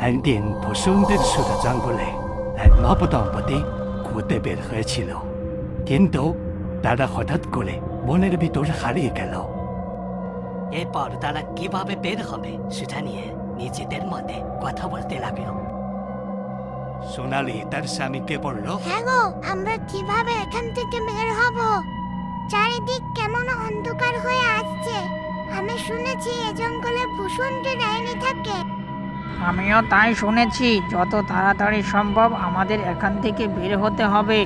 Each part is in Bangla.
একদিন বসন্তের শুরু জঙ্গলে এক নবদম্পতি ঘুরতে বের হয়েছিল, কিন্তু তারা হঠাৎ করে বনের ভিতর হারিয়ে গেল। এরপর তারা কিভাবে বের হবে সেটা নিয়ে নিজেদের মধ্যে কথা বলতে লাগলো। সোনালি তার স্বামীকে বলল, হ্যাঁ গো, আমরা কিভাবে এখান থেকে বের হব? চারিদিক কেমন অন্ধকার হয়ে আসছে। আমি শুনেছি এ জঙ্গলে ভূষণটি ডাইনি থাকে। আমিও তাই শুনেছি। যত তাড়াতাড়ি সম্ভব আমাদের এখান থেকে বের হতে হবে।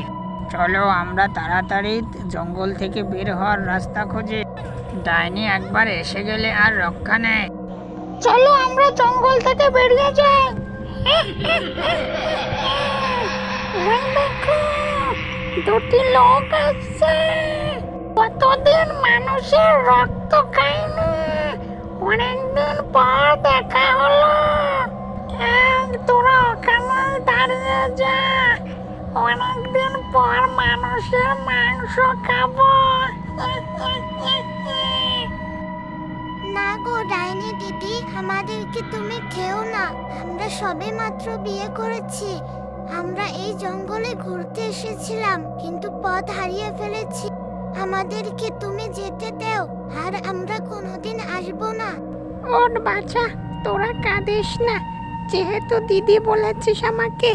চলো আমরা তাড়াতাড়ি জঙ্গল থেকে বের হওয়ার রাস্তা খুঁজি। ডাইনি একবার এসে গেলে আর রক্ষা নেই। চলো আমরা জঙ্গল থেকে বেরিয়ে যাই। ওই দেখো, দুটি লোক আসছে। কতদিন মানুষের রক্ত খাইনি, অনেকদিন পর দেখা হলো। তোরা ওখানে দাঁড়িয়ে যা, অনেকদিন পর মানুষের মাংস খাবো। না গো ডাইনি দিদি, আমাদেরকে তুমি খেও না। আমরা সবে মাত্র বিয়ে করেছি। আমরা এই জঙ্গলে ঘুরতে এসেছিলাম, কিন্তু পথ হারিয়ে ফেলেছি। আমাদেরকে তুমি যেতে দাও, আর আমরা কোনোদিন আসবো না। ওর বাচ্চা, তোরা কাঁদিস না। যেহেতু দিদি বলেছিস আমাকে,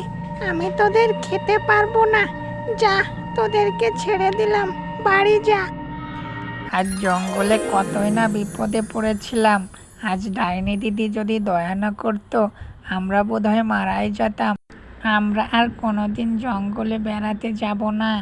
আমি তোদের খেতে পারবো না। যা, তোদেরকে ছেড়ে দিলাম, বাড়ি যা। আজ জঙ্গলে কতই না বিপদে পড়েছিলাম। আজ ডাইনি দিদি যদি দয়া না করতো, আমরা বোধহয় মারাই যেতাম। আমরা আর কোনোদিন জঙ্গলে বেড়াতে যাব না।